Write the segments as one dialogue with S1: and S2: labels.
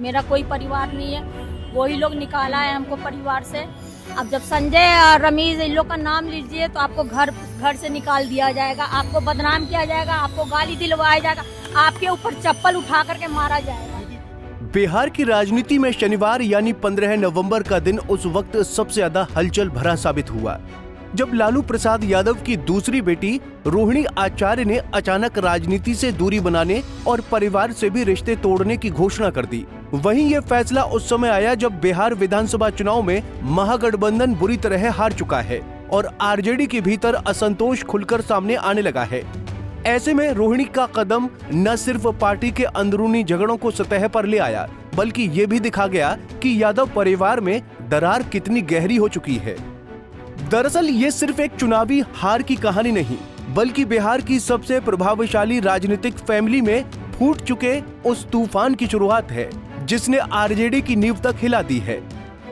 S1: मेरा कोई परिवार नहीं है, वही लोग निकाला है हमको परिवार से। अब जब संजय और रमीज इन लोग का नाम लीजिए तो आपको घर से निकाल दिया जाएगा, आपको बदनाम किया जाएगा, आपको गाली दिलवाया जाएगा, आपके ऊपर चप्पल उठा करके मारा जाएगा।
S2: बिहार की राजनीति में शनिवार यानी 15 नवंबर का दिन उस वक्त सबसे ज्यादा हलचल भरा साबित हुआ जब लालू प्रसाद यादव की दूसरी बेटी रोहिणी आचार्य ने अचानक राजनीति से दूरी बनाने और परिवार से भी रिश्ते तोड़ने की घोषणा कर दी। वहीं ये फैसला उस समय आया जब बिहार विधानसभा चुनाव में महागठबंधन बुरी तरह हार चुका है और आरजेडी के भीतर असंतोष खुलकर सामने आने लगा है। ऐसे में रोहिणी का कदम न सिर्फ पार्टी के अंदरूनी झगड़ों को सतह पर ले आया, बल्कि ये भी दिखा गया कि यादव परिवार में दरार कितनी गहरी हो चुकी है। दरअसल ये सिर्फ एक चुनावी हार की कहानी नहीं, बल्कि बिहार की सबसे प्रभावशाली राजनीतिक फैमिली में फूट चुके उस तूफान की शुरुआत है जिसने आरजेडी की नींव तक हिला दी है।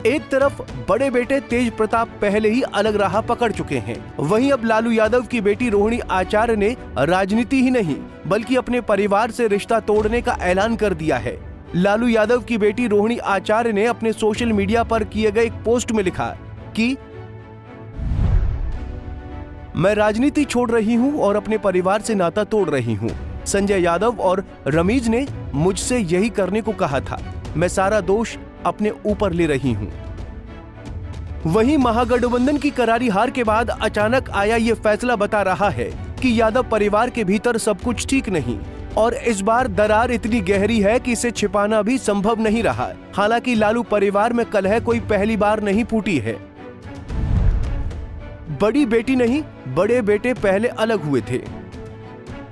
S2: एक तरफ बड़े बेटे तेज प्रताप पहले ही अलग राह पकड़ चुके हैं, वहीं अब लालू यादव की बेटी रोहिणी आचार्य ने राजनीति ही नहीं बल्कि अपने परिवार से रिश्ता तोड़ने का ऐलान कर दिया है। लालू यादव की बेटी रोहिणी आचार्य ने अपने सोशल मीडिया पर किए गए एक पोस्ट में लिखा कि मैं राजनीति छोड़ रही हूं और अपने परिवार से नाता तोड़ रही हूं। संजय यादव और रमीज ने मुझसे यही करने को कहा था। मैं सारा दोष अपने ऊपर ले रही हूं। वहीं महागठबंधन की करारी हार के बाद अचानक आया ये फैसला बता रहा है कि यादव परिवार के भीतर सब कुछ ठीक नहीं और इस बार दरार इतनी गहरी है कि इसे छिपाना भी संभव नहीं रहा। हालांकि लालू परिवार में कलह कोई पहली बार नहीं फूटी है। बड़ी बेटी नहीं, बड़े बेटे पहले अलग हुए थे।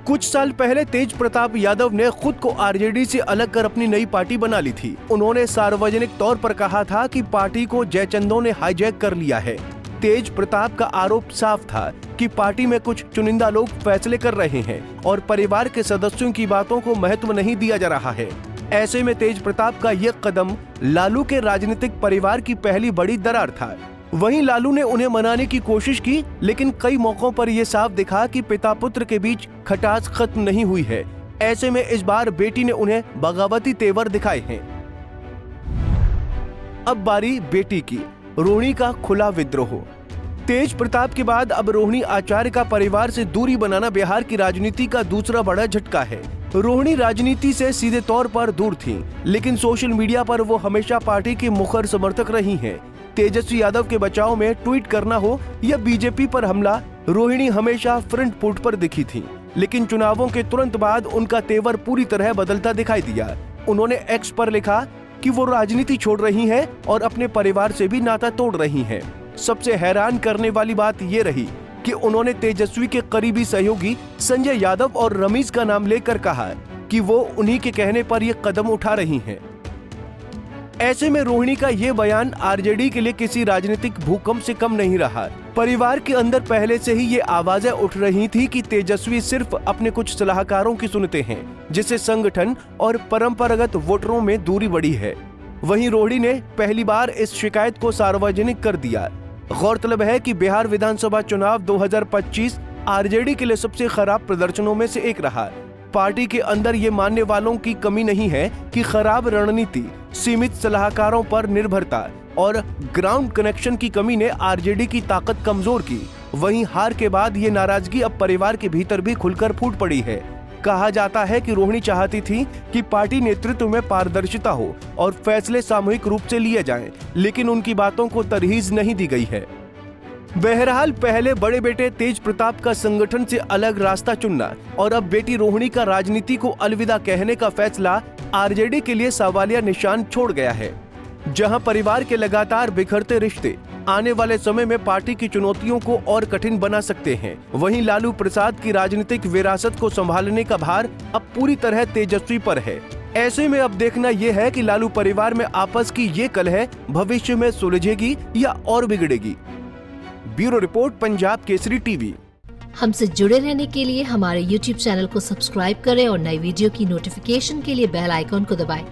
S2: कुछ साल पहले तेज प्रताप यादव ने खुद को आरजेडी से अलग कर अपनी नई पार्टी बना ली थी। उन्होंने सार्वजनिक तौर पर कहा था कि पार्टी को जयचंदों ने हाईजैक कर लिया है। तेज प्रताप का आरोप साफ था कि पार्टी में कुछ चुनिंदा लोग फैसले कर रहे हैं और परिवार के सदस्यों की बातों को महत्व नहीं दिया जा रहा है। ऐसे में तेज प्रताप का यह कदम लालू के राजनीतिक परिवार की पहली बड़ी दरार था। वहीं लालू ने उन्हें मनाने की कोशिश की, लेकिन कई मौकों पर यह साफ दिखा कि पिता पुत्र के बीच खटास खत्म नहीं हुई है। ऐसे में इस बार बेटी ने उन्हें बगावती तेवर दिखाए हैं। अब बारी बेटी की, रोहिणी का खुला विद्रोह। तेज प्रताप के बाद अब रोहिणी आचार्य का परिवार से दूरी बनाना बिहार की राजनीति का दूसरा बड़ा झटका है। रोहिणी राजनीति से सीधे तौर पर दूर थी, लेकिन सोशल मीडिया पर वो हमेशा पार्टी की मुखर समर्थक रही हैं। तेजस्वी यादव के बचाव में ट्वीट करना हो या बीजेपी पर हमला, रोहिणी हमेशा फ्रंट फुट पर दिखी थी। लेकिन चुनावों के तुरंत बाद उनका तेवर पूरी तरह बदलता दिखाई दिया। उन्होंने एक्स पर लिखा कि वो राजनीति छोड़ रही हैं और अपने परिवार से भी नाता तोड़ रही हैं। सबसे हैरान करने वाली बात ये रही कि उन्होंने तेजस्वी के करीबी सहयोगी संजय यादव और रमीज का नाम लेकर कहा कि वो उन्हीं के कहने पर ये कदम उठा रही हैं। ऐसे में रोहिणी का ये बयान आरजेडी के लिए किसी राजनीतिक भूकंप से कम नहीं रहा। परिवार के अंदर पहले से ही ये आवाजें उठ रही थी कि तेजस्वी सिर्फ अपने कुछ सलाहकारों की सुनते हैं, जिससे संगठन और परंपरागत वोटरों में दूरी बढ़ी है। वहीं रोहिणी ने पहली बार इस शिकायत को सार्वजनिक कर दिया। गौरतलब है कि बिहार विधानसभा चुनाव 2025 आरजेडी के लिए सबसे खराब प्रदर्शनों में से एक रहा। पार्टी के अंदर ये मानने वालों की कमी नहीं है कि खराब रणनीति, सीमित सलाहकारों पर निर्भरता और ग्राउंड कनेक्शन की कमी ने आरजेडी की ताकत कमजोर की। वहीं हार के बाद ये नाराजगी अब परिवार के भीतर भी खुलकर फूट पड़ी है। कहा जाता है कि रोहिणी चाहती थी कि पार्टी नेतृत्व में पारदर्शिता हो और फैसले सामूहिक रूप से लिए जाएं, लेकिन उनकी बातों को तरहीज नहीं दी गई है। बहरहाल पहले बड़े बेटे तेज प्रताप का संगठन से अलग रास्ता चुनना और अब बेटी रोहिणी का राजनीति को अलविदा कहने का फैसला आरजेडी के लिए सवालिया निशान छोड़ गया है। जहां परिवार के लगातार बिखरते रिश्ते आने वाले समय में पार्टी की चुनौतियों को और कठिन बना सकते हैं, वहीं लालू प्रसाद की राजनीतिक विरासत को संभालने का भार अब पूरी तरह तेजस्वी पर है। ऐसे में अब देखना यह है कि लालू परिवार में आपस की ये कलह भविष्य में सुलझेगी या और बिगड़ेगी। Bureau report, Punjab Kesari TV.
S3: हमसे जुड़े रहने के लिए हमारे YouTube चैनल को सब्सक्राइब करें और नई वीडियो की नोटिफिकेशन के लिए बेल आइकॉन को दबाएं।